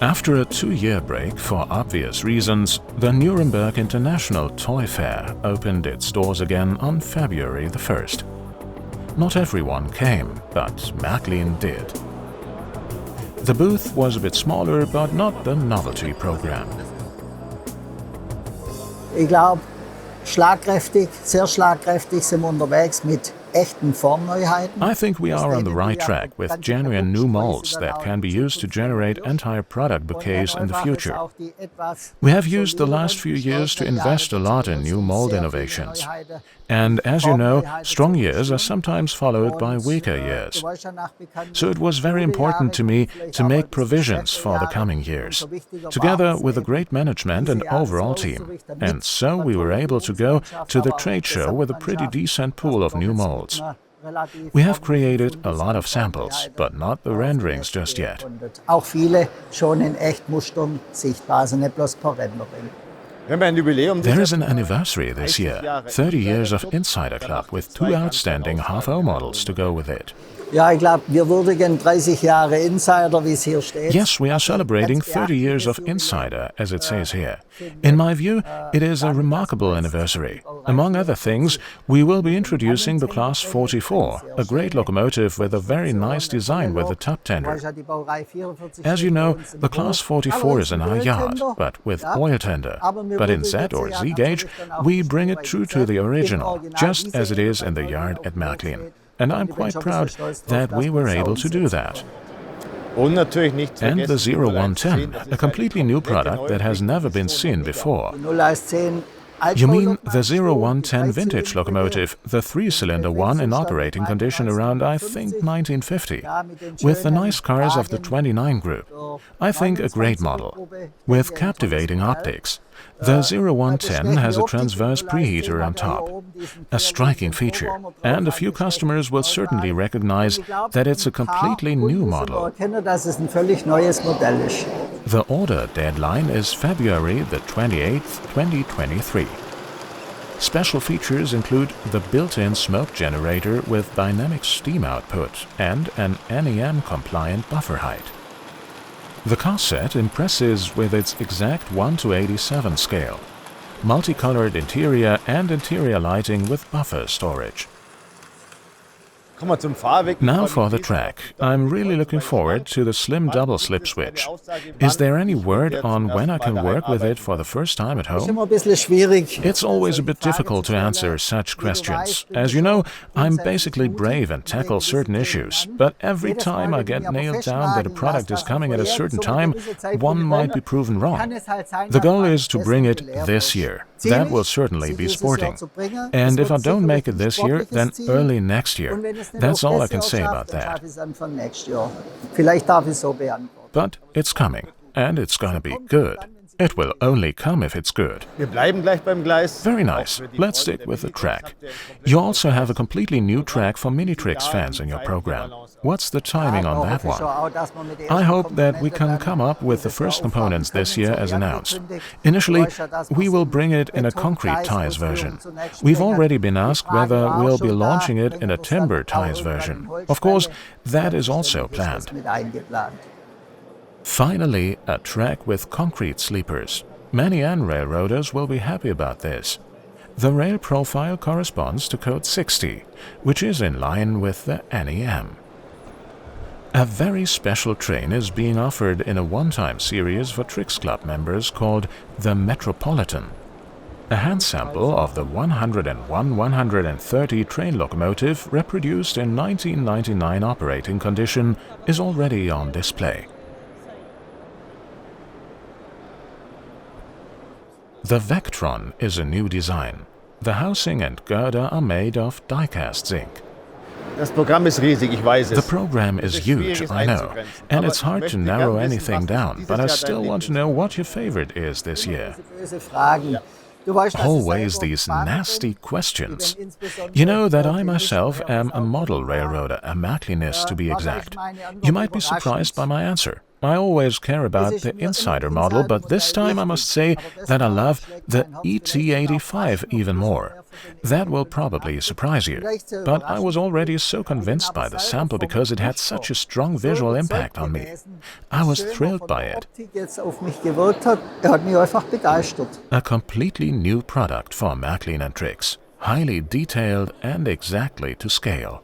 After a 2-year break for obvious reasons, the Nuremberg International Toy Fair opened its doors again on February the 1st. Not everyone came, but Märklin did. The booth was a bit smaller, but not the novelty program. Ich glaube, schlagkräftig, sehr schlagkräftig sind wir unterwegs mit echten Formneuheiten. I think we are on the right track with genuine new molds that can be used to generate entire product bouquets in the future. We have used the last few years to invest a lot in new mold innovations. And as you know, strong years are sometimes followed by weaker years. So it was very important to me to make provisions for the coming years, together with a great management and overall team. And so we were able to go to the trade show with a pretty decent pool of new molds. We have created a lot of samples, but not the renderings just yet. Auch viele schon in Echtmustern sichtbar, also nicht bloß per Rendering. There is an anniversary this year, 30 years of Insider Club with 2 outstanding half-O models to go with it. Ja, ich glaube, wir würdigen 30 Jahre Insider, wie es hier steht. Yes, we are celebrating 30 years of Insider, as it says here. In my view, it is a remarkable anniversary. Among other things, we will be introducing the Class 44, a great locomotive with a very nice design with a top tender. As you know, the Class 44 is in our yard, but with oil tender. But in Z or Z gauge, we bring it true to the original, just as it is in the yard at Märklin. And I'm quite proud that we were able to do that. And the 0110, a completely new product that has never been seen before. You mean the 0110 vintage locomotive, the 3-cylinder one in operating condition around, I think, 1950, with the nice cars of the 29 group. I think a great model, with captivating optics. The 0110 has a transverse preheater on top, a striking feature, and a few customers will certainly recognize that it's a completely new model. The order deadline is February the 28th, 2023. Special features include the built-in smoke generator with dynamic steam output and an NEM-compliant buffer height. The car set impresses with its exact 1:87 scale, multicolored interior and interior lighting with buffer storage. Now for the track. I'm really looking forward to the slim double slip switch. Is there any word on when I can work with it for the first time at home? It's always a bit difficult to answer such questions. As you know, I'm basically brave and tackle certain issues, but every time I get nailed down that a product is coming at a certain time, one might be proven wrong. The goal is to bring it this year. That will certainly be sporting. And if I don't make it this year, then early next year. That's all I can say about that. But it's coming, and it's gonna be good. It will only come if it's good. Very nice. Let's stick with the track. You also have a completely new track for Minitrix fans in your program. What's the timing on that one? I hope that we can come up with the first components this year as announced. Initially, we will bring it in a concrete ties version. We've already been asked whether we'll be launching it in a timber ties version. Of course, that is also planned. Finally, a track with concrete sleepers. Many railroaders will be happy about this. The rail profile corresponds to code 60, which is in line with the NEM. A very special train is being offered in a one-time series for Trix Club members called the Metropolitan. A hand sample of the 101-130 train locomotive reproduced in 1999 operating condition is already on display. The Vectron is a new design. The housing and girder are made of die-cast zinc. The program is huge, I know, and it's hard to narrow anything down, but I still want to know what your favorite is this year. Always these nasty questions. You know that I myself am a model railroader, a Märklinist to be exact. You might be surprised by my answer. I always care about the Insider model, but this time I must say that I love the ET85 even more. That will probably surprise you. But I was already so convinced by the sample because it had such a strong visual impact on me. I was thrilled by it. A completely new product for Märklin and Tricks, highly detailed and exactly to scale.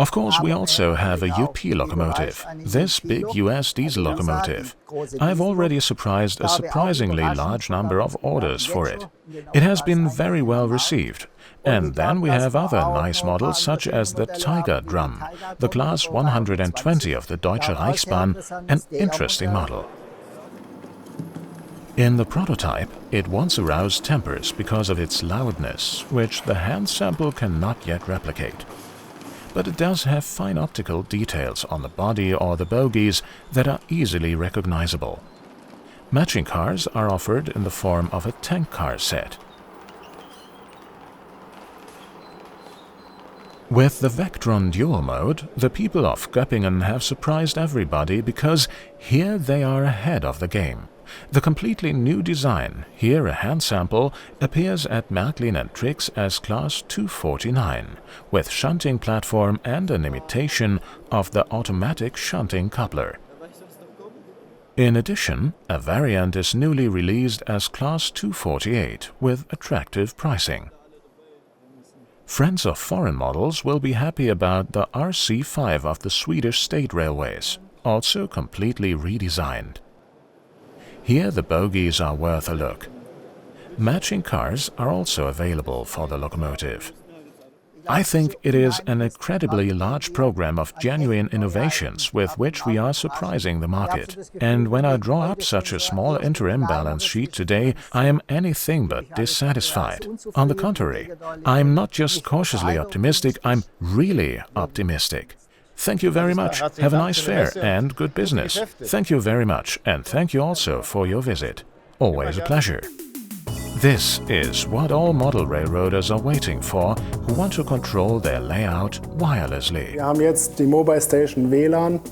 Of course, we also have a UP locomotive, this big US diesel locomotive. I've already surprised a surprisingly large number of orders for it. It has been very well received. And then we have other nice models such as the Tiger Drum, the Class 120 of the Deutsche Reichsbahn, an interesting model. In the prototype, it once aroused tempers because of its loudness, which the hand sample cannot yet replicate. But it does have fine optical details on the body or the bogies that are easily recognizable. Matching cars are offered in the form of a tank car set. With the Vectron dual mode, the people of Göppingen have surprised everybody because here they are ahead of the game. The completely new design, here a hand sample, appears at Märklin and Tricks as Class 249, with shunting platform and an imitation of the automatic shunting coupler. In addition, a variant is newly released as Class 248 with attractive pricing. Friends of foreign models will be happy about the RC5 of the Swedish State Railways, also completely redesigned. Here the bogies are worth a look. Matching cars are also available for the locomotive. I think it is an incredibly large program of genuine innovations with which we are surprising the market. And when I draw up such a small interim balance sheet today, I am anything but dissatisfied. On the contrary, I'm not just cautiously optimistic, I'm really optimistic. Thank you very much. Have a nice fair and good business. Thank you very much, and thank you also for your visit. Always a pleasure. This is what all model railroaders are waiting for who want to control their layout wirelessly.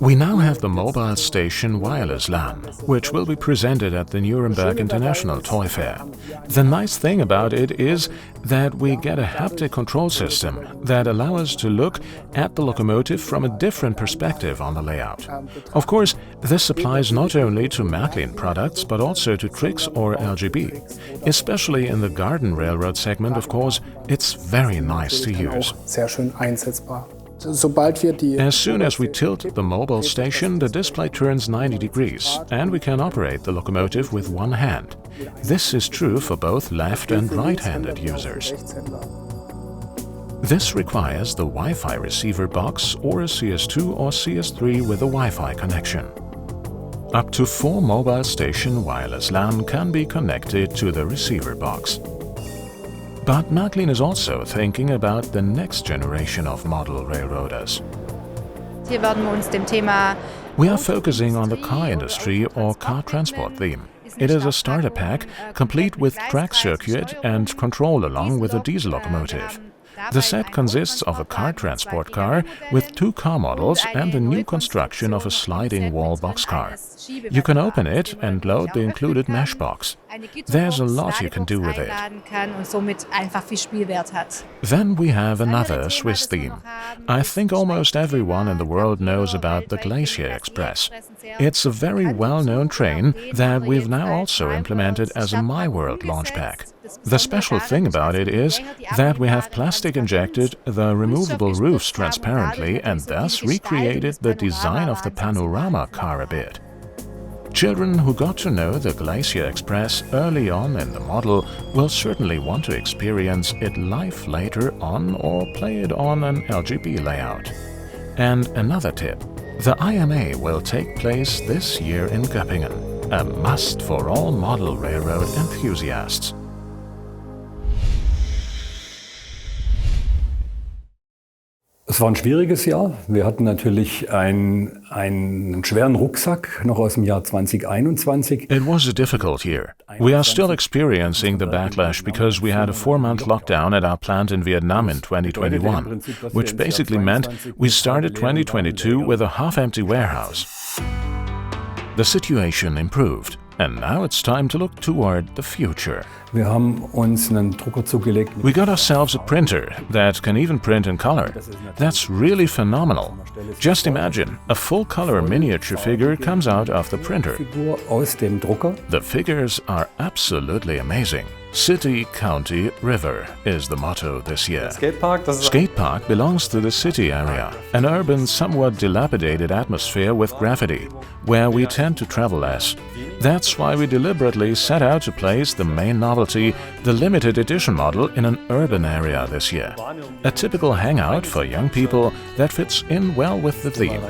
We now have the mobile station wireless LAN, which will be presented at the Nuremberg International Toy Fair. The nice thing about it is that we get a haptic control system that allows us to look at the locomotive from a different perspective on the layout. Of course, this applies not only to Märklin products but also to Tricks or LGB. Especially in the garden railroad segment, of course, it's very nice to use. As soon as we tilt the mobile station, the display turns 90 degrees and we can operate the locomotive with one hand. This is true for both left and right-handed users. This requires the Wi-Fi receiver box or a CS2 or CS3 with a Wi-Fi connection. Up to 4 mobile station wireless LAN can be connected to the receiver box. But Märklin is also thinking about the next generation of model railroaders. We are focusing on the car industry or car transport theme. It is a starter pack, complete with track circuit and control along with a diesel locomotive. The set consists of a car transport car with 2 car models and the new construction of a sliding wall boxcar. You can open it and load the included mesh box. There's a lot you can do with it. Then we have another Swiss theme. I think almost everyone in the world knows about the Glacier Express. It's a very well-known train that we've now also implemented as a My World launch pack. The special thing about it is that we have plastic injected the removable roofs transparently and thus recreated the design of the panorama car a bit. Children who got to know the Glacier Express early on in the model will certainly want to experience it live later on or play it on an LGB layout. And another tip, the IMA will take place this year in Göppingen, a must for all model railroad enthusiasts. Es war ein schwieriges Jahr. Wir hatten natürlich einen schweren Rucksack noch aus dem Jahr 2021. It was a difficult year. We are still experiencing the backlash because we had a 4-month lockdown at our plant in Vietnam in 2021, which basically meant we started 2022 with a half-empty warehouse. The situation improved. And now it's time to look toward the future. Wir haben uns einen Drucker zugelegt. We got ourselves a printer that can even print in color. That's really phenomenal. Just imagine, a full-color miniature figure comes out of the printer. Figur aus dem Drucker. The figures are absolutely amazing. City, County, River is the motto this year. Skate Park belongs to the city area, an urban, somewhat dilapidated atmosphere with graffiti, where we tend to travel less. That's why we deliberately set out to place the main novelty, the limited edition model, in an urban area this year. A typical hangout for young people that fits in well with the theme.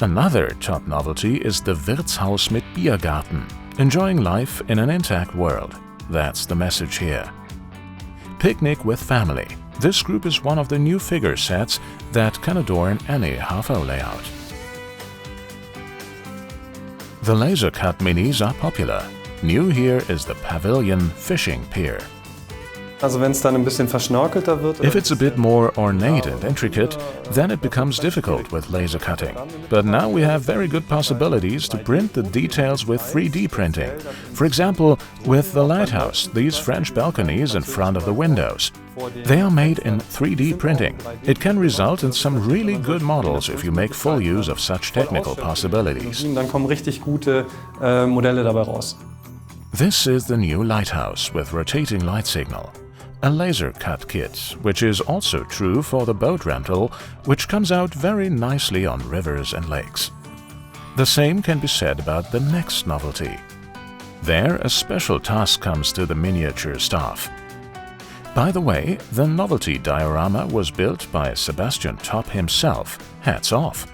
Another top novelty is the Wirtshaus mit Biergarten, enjoying life in an intact world. That's the message here. Picnic with family. This group is one of the new figure sets that can adorn any half-O layout. The laser cut minis are popular. New here is the Pavilion Fishing Pier. If it's a bit more ornate and intricate, then it becomes difficult with laser cutting. But now we have very good possibilities to print the details with 3D printing. For example, with the lighthouse, these French balconies in front of the windows. They are made in 3D printing. It can result in some really good models if you make full use of such technical possibilities. This is the new lighthouse with rotating light signal. A laser cut kit, which is also true for the boat rental, which comes out very nicely on rivers and lakes. The same can be said about the next novelty. There, a special task comes to the miniature staff. By the way, the novelty diorama was built by Sebastian Topp himself. Hats off!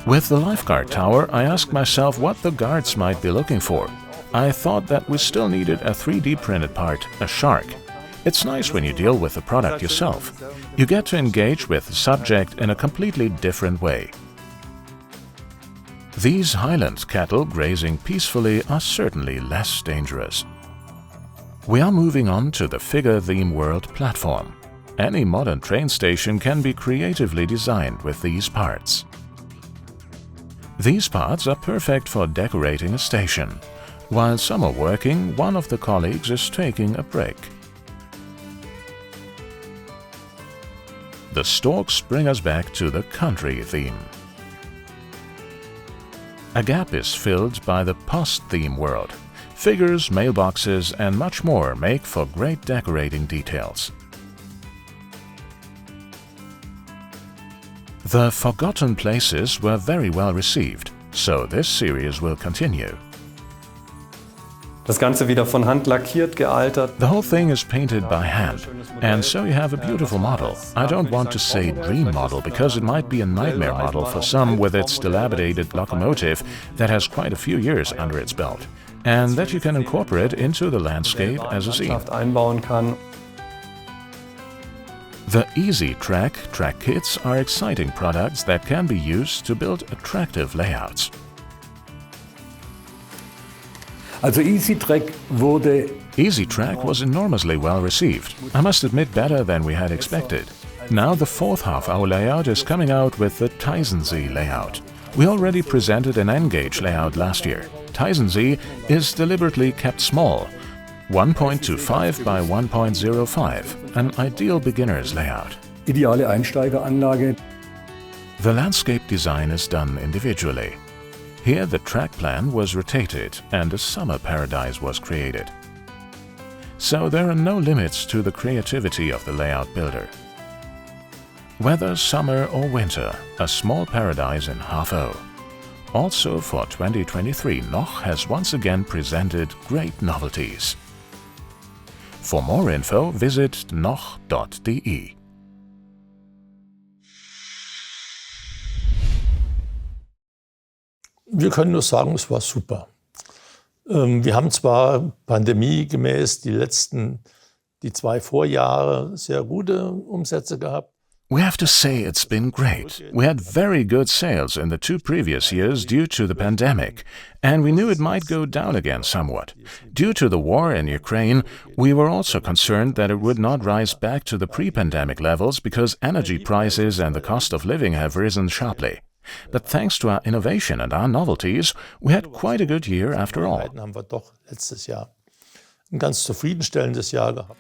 With the lifeguard tower, I asked myself what the guards might be looking for. I thought that we still needed a 3D printed part, a shark. It's nice when you deal with the product yourself. You get to engage with the subject in a completely different way. These Highland cattle grazing peacefully are certainly less dangerous. We are moving on to the figure theme world platform. Any modern train station can be creatively designed with these parts. These parts are perfect for decorating a station. While some are working, one of the colleagues is taking a break. The storks bring us back to the country theme. A gap is filled by the post theme world. Figures, mailboxes, and much more make for great decorating details. The Forgotten Places were very well received, so this series will continue. Das Ganze wieder von Hand lackiert, gealtert. The whole thing is painted by hand, and so you have a beautiful model. I don't want to say dream model because it might be a nightmare model for some with its dilapidated locomotive that has quite a few years under its belt, and that you can incorporate into the landscape as a scene. Einbauen kann. The Easy Track track kits are exciting products that can be used to build attractive layouts. Also Easy Track was enormously well received. I must admit, better than we had expected. Now the fourth half-hour layout is coming out with the Teisensee layout. We already presented an N-gauge layout last year. Teisensee is deliberately kept small, 1.25 by 1.05, an ideal beginner's layout. Ideale Einsteigeranlage. The landscape design is done individually. Here the track plan was rotated and a summer paradise was created. So there are no limits to the creativity of the layout builder. Whether summer or winter, a small paradise in half-O. Also for 2023, Noch has once again presented great novelties. For more info, visit noch.de. Wir können nur sagen, es war super. Wir haben zwar pandemiegemäß die 2 Vorjahre sehr gute Umsätze gehabt. We have to say it's been great. We had very good sales in the 2 previous years due to the pandemic, and we knew it might go down again somewhat. Due to the war in Ukraine, we were also concerned that it would not rise back to the pre-pandemic levels because energy prices and the cost of living have risen sharply. But thanks to our innovation and our novelties, we had quite a good year after all. Haben wir doch letztes Jahr ein ganz zufriedenstellendes Jahr gehabt.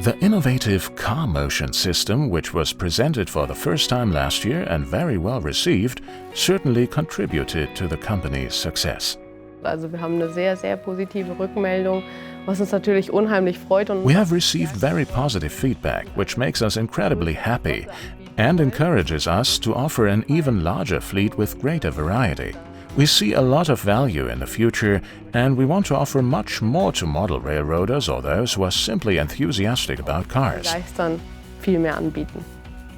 The innovative car motion system, which was presented for the first time last year and very well received, certainly contributed to the company's success. Also wir haben eine sehr, sehr positive Rückmeldung, was uns natürlich unheimlich freut. We have received very positive feedback, which makes us incredibly happy and encourages us to offer an even larger fleet with greater variety. We see a lot of value in the future, and we want to offer much more to model railroaders or those who are simply enthusiastic about cars. Begeistern, viel mehr anbieten.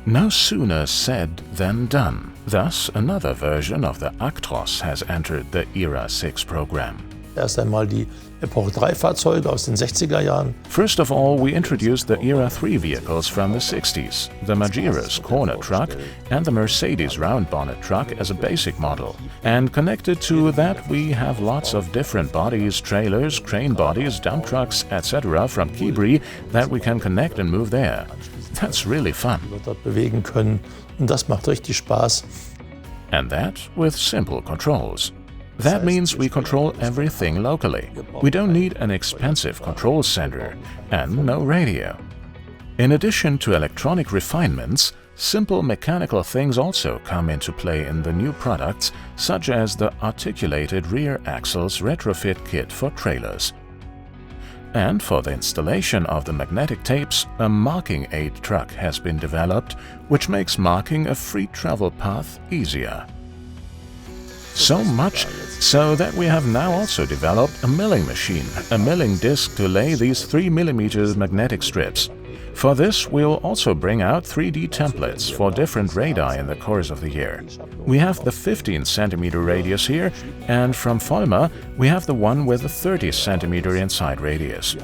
No sooner said than done. Thus, another version of the Actros has entered the ERA 6 program. Erst einmal die Epoche 3 Fahrzeuge aus den 60er Jahren. First of all, we introduced the ERA 3 vehicles from the 60s, the Majeira's corner truck and the Mercedes round bonnet truck as a basic model. And connected to that, we have lots of different bodies, trailers, crane bodies, dump trucks, etc. from Kibri that we can connect and move there. That's really fun. Die wir dort bewegen können. Und das macht richtig Spaß. And that with simple controls. That means we control everything locally. We don't need an expensive control center and no radio. In addition to electronic refinements, simple mechanical things also come into play in the new products, such as the articulated rear axles retrofit kit for trailers. And for the installation of the magnetic tapes, a marking aid truck has been developed, which makes marking a free travel path easier. So much so that we have now also developed a milling machine, a milling disc to lay these 3mm magnetic strips. For this, we'll also bring out 3D templates for different radii in the course of the year. We have the 15 cm radius here, and from Vollmer we have the one with a 30 cm inside radius.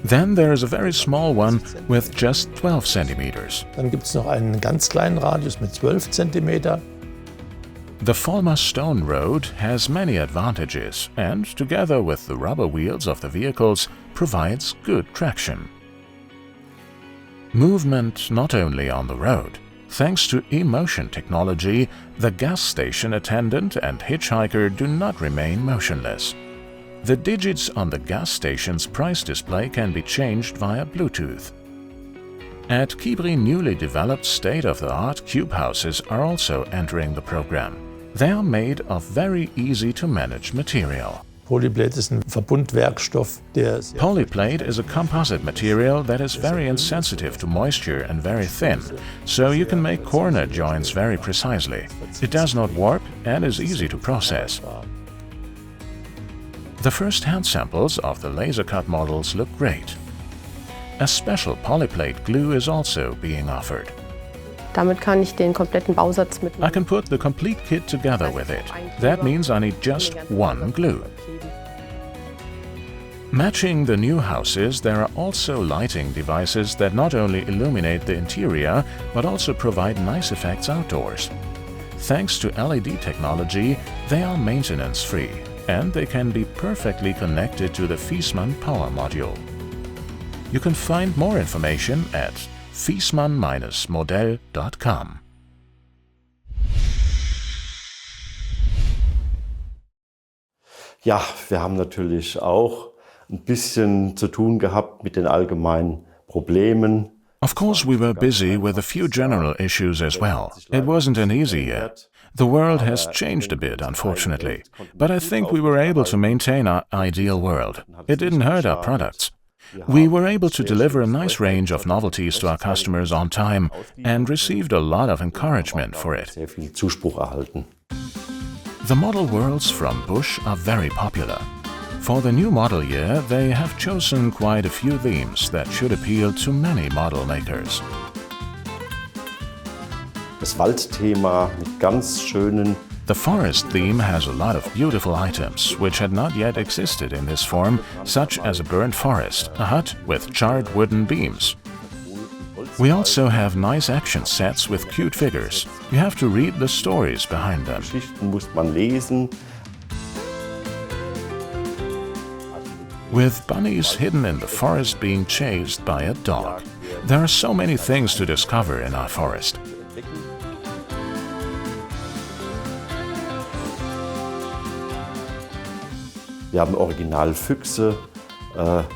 Then there is a very small one with just 12 cm. Dann gibt es noch einen ganz kleinen Radius mit 12 cm. The Vollmer stone road has many advantages and, together with the rubber wheels of the vehicles, provides good traction. Movement not only on the road. Thanks to e-motion technology, the gas station attendant and hitchhiker do not remain motionless. The digits on the gas station's price display can be changed via Bluetooth. At Kibri, newly developed state-of-the-art cube houses are also entering the program. They are made of very easy-to-manage material. Polyplate ist ein Verbundwerkstoff, der Polyplate is a composite material that is very insensitive to moisture and very thin, so you can make corner joints very precisely. It does not warp and is easy to process. The first hand samples of the laser-cut models look great. A special polyplate glue is also being offered. Damit kann ich den kompletten Bausatz mit. I can put the complete kit together with it. That means I need just one glue. Matching the new houses, there are also lighting devices that not only illuminate the interior, but also provide nice effects outdoors. Thanks to LED technology, they are maintenance-free, and they can be perfectly connected to the Viessmann power module. You can find more information at viessmann-modell.com. Ja, wir haben natürlich auch ein bisschen zu tun gehabt mit den allgemeinen Problemen. Of course, we were busy with a few general issues as well. It wasn't an easy year. The world has changed a bit, unfortunately, but I think we were able to maintain our ideal world. It didn't hurt our products. We were able to deliver a nice range of novelties to our customers on time and received a lot of encouragement for it. Sehr viel Zuspruch erhalten. The model worlds from Busch are very popular. For the new model year, they have chosen quite a few themes that should appeal to many model makers. Das Waldthema mit ganz schönen. The forest theme has a lot of beautiful items which had not yet existed in this form, such as a burnt forest, a hut with charred wooden beams. We also have nice action sets with cute figures. You have to read the stories behind them. Geschichten muss man lesen. With bunnies hidden in the forest being chased by a dog. There are so many things to discover in our forest. Wir haben Originalfüchse,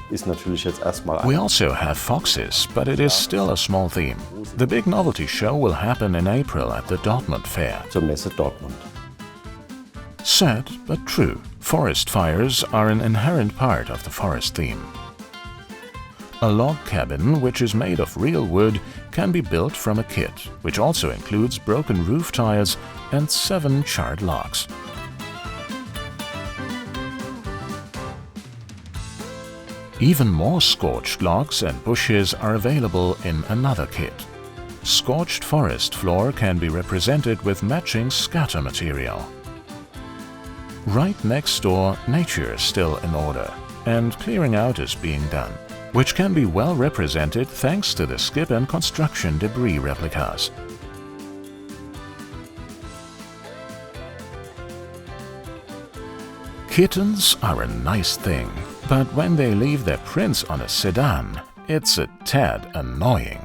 ist natürlich jetzt erstmal We also have foxes, but it is still a small theme. The big novelty show will happen in April at the Dortmund Fair. zur Messe Dortmund. Sad but true, forest fires are an inherent part of the forest theme. A log cabin, which is made of real wood, can be built from a kit, which also includes broken roof tiles and 7 charred logs. Even more scorched logs and bushes are available in another kit. Scorched forest floor can be represented with matching scatter material. Right next door, nature is still in order, and clearing out is being done, which can be well represented thanks to the skip and construction debris replicas. Kittens are a nice thing, but when they leave their prints on a sedan, it's a tad annoying.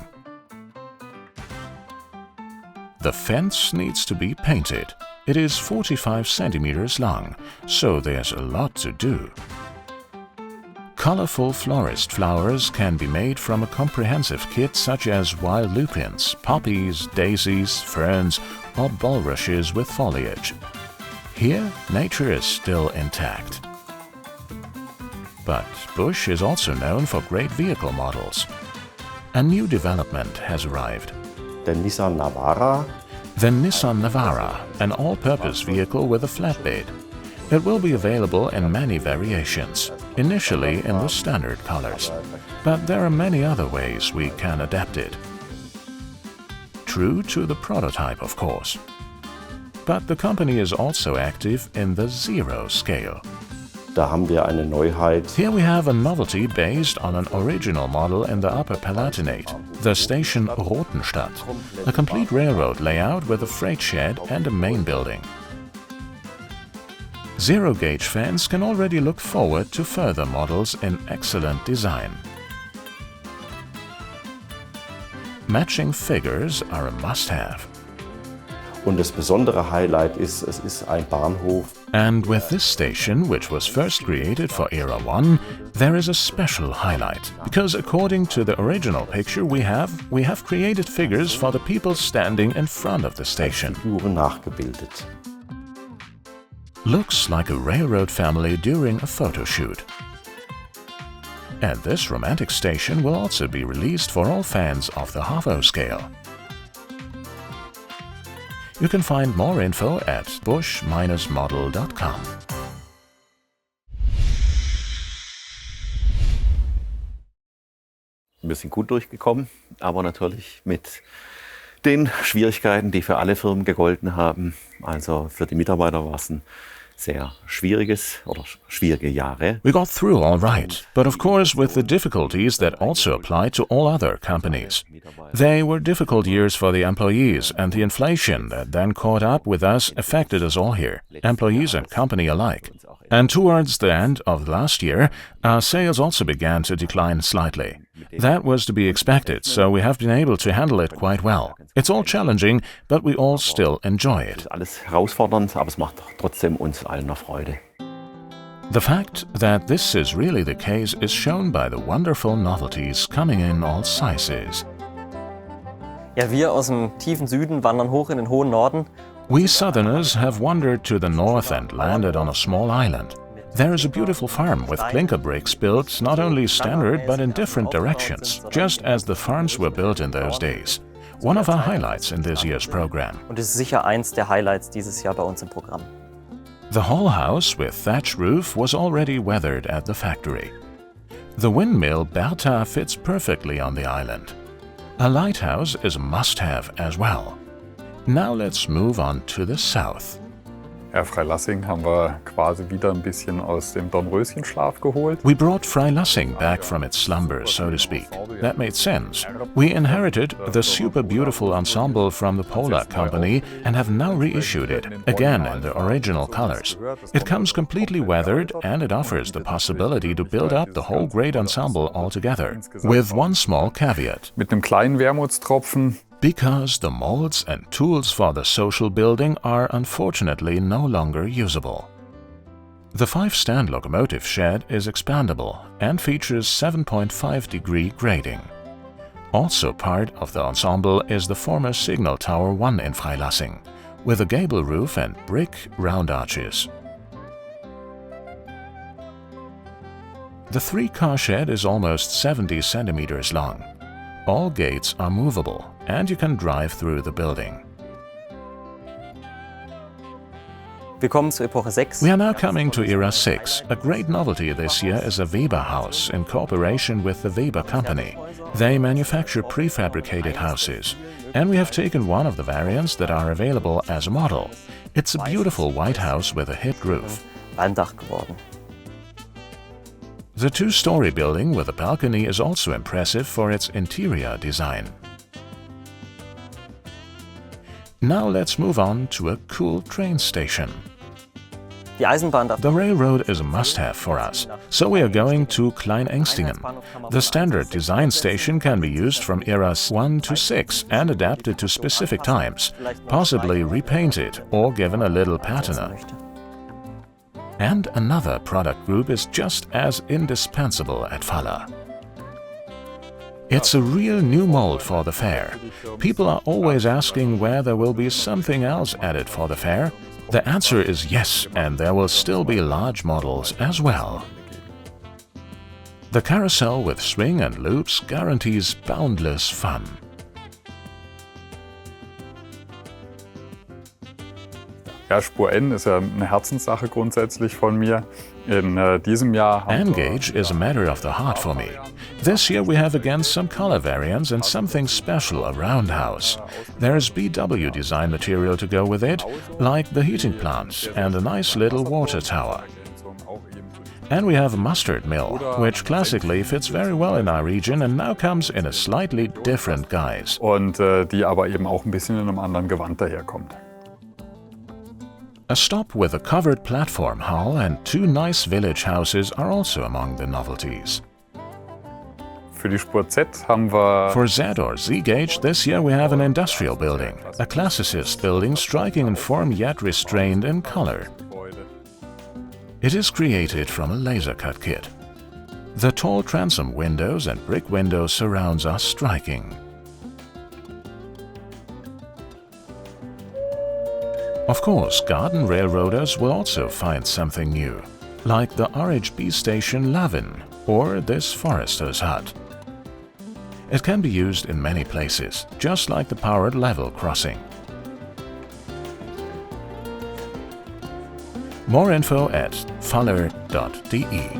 The fence needs to be painted. It is 45 centimeters long, so there's a lot to do. Colorful florist flowers can be made from a comprehensive kit such as wild lupins, poppies, daisies, ferns, or bulrushes with foliage. Here, nature is still intact. But Busch is also known for great vehicle models. A new development has arrived. Der Nissan Navara, The Nissan Navara, an all-purpose vehicle with a flatbed. It will be available in many variations, initially in the standard colors. But there are many other ways we can adapt it. True to the prototype, of course. But the company is also active in the Zero scale. da haben wir eine Neuheit. Here we have a novelty based on an original model in the Upper Palatinate, the station Rotenstadt, a complete railroad layout with a freight shed and a main building. Zero-gauge fans can already look forward to further models in excellent design. Matching figures are a must-have. Und das besondere Highlight ist, es ist ein Bahnhof. And with this station, which was first created for Era 1, there is a special highlight. Because according to the original picture we have created figures for the people standing in front of the station. Figuren nachgebildet. Looks like a railroad family during a photo shoot. And this romantic station will also be released for all fans of the Hovo scale. You can find more info at busch-model.com. Wir sind gut durchgekommen, aber natürlich mit den Schwierigkeiten, die für alle Firmen gegolten haben. Also für die Mitarbeiter war es ein sehr schwierige Jahre. We got through all right, but of course with the difficulties that also apply to all other companies. They were difficult years for the employees, and the inflation that then caught up with us affected us all here, employees and company alike. And towards the end of last year, our sales also began to decline slightly. That was to be expected, so we have been able to handle it quite well. It's all challenging, but we all still enjoy it. Alles herausfordernd, aber es macht trotzdem uns allen noch Freude. The fact that this is really the case is shown by the wonderful novelties coming in all sizes. Ja, wir aus dem tiefen Süden wandern hoch in den hohen Norden. We Southerners have wandered to the north and landed on a small island. There is a beautiful farm with clinker bricks built not only standard but in different directions, just as the farms were built in those days. One of our highlights in this year's program. Und es ist sicher eins der Highlights dieses Jahr bei uns im Programm. The whole house with thatch roof was already weathered at the factory. The windmill Bertha fits perfectly on the island. A lighthouse is a must-have as well. Now let's move on to the south. Ja, Freilassing haben wir quasi wieder ein bisschen aus dem Dornröschenschlaf geholt. We brought Freilassing back from its slumber, so to speak. That made sense. We inherited the super beautiful ensemble from the Polar company and have now reissued it, again in the original colors. It comes completely weathered and it offers the possibility to build up the whole great ensemble altogether, with one small caveat. Mit einem kleinen Wermutstropfen. Because the molds and tools for the social building are unfortunately no longer usable. The 5-stand locomotive shed is expandable and features 7.5-degree grading. Also part of the ensemble is the former Signal Tower 1 in Freilassing, with a gable roof and brick round arches. The 3-car shed is almost 70 centimeters long. All gates are movable and you can drive through the building. We are now coming to Era 6. A great novelty this year is a Weber house in cooperation with the Weber company. They manufacture prefabricated houses, and we have taken one of the variants that are available as a model. It's a beautiful white house with a hip roof. The 2-story building with a balcony is also impressive for its interior design. Now let's move on to a cool train station. The railroad is a must-have for us, so we are going to Klein-Engstingen. The standard design station can be used from eras 1 to 6 and adapted to specific times, possibly repainted or given a little patina. And another product group is just as indispensable at Faller. It's a real new mold for the fair. People are always asking where there will be something else added for the fair. The answer is yes, and there will still be large models as well. The carousel with swing and loops guarantees boundless fun. Ja, Spur N ist ja eine Herzenssache grundsätzlich von mir. In diesem Jahr N-gauge is a matter of the heart for me. This year we have again some color variants and something special, a roundhouse. There's BW design material to go with it, like the heating plants and a nice little water tower. And we have a mustard mill, which classically fits very well in our region and now comes in a slightly different guise. Und die aber eben auch ein bisschen in einem anderen Gewand daherkommt. A stop with a covered platform hull and 2 nice village houses are also among the novelties. Für die Spur Z haben wir For Z or Z gauge, this year we have an industrial building, a classicist building striking in form yet restrained in color. It is created from a laser cut kit. The tall transom windows and brick window surrounds are striking. Of course, garden railroaders will also find something new, like the RHB station Lavin or this forester's hut. It can be used in many places, just like the powered level crossing. More info at faller.de.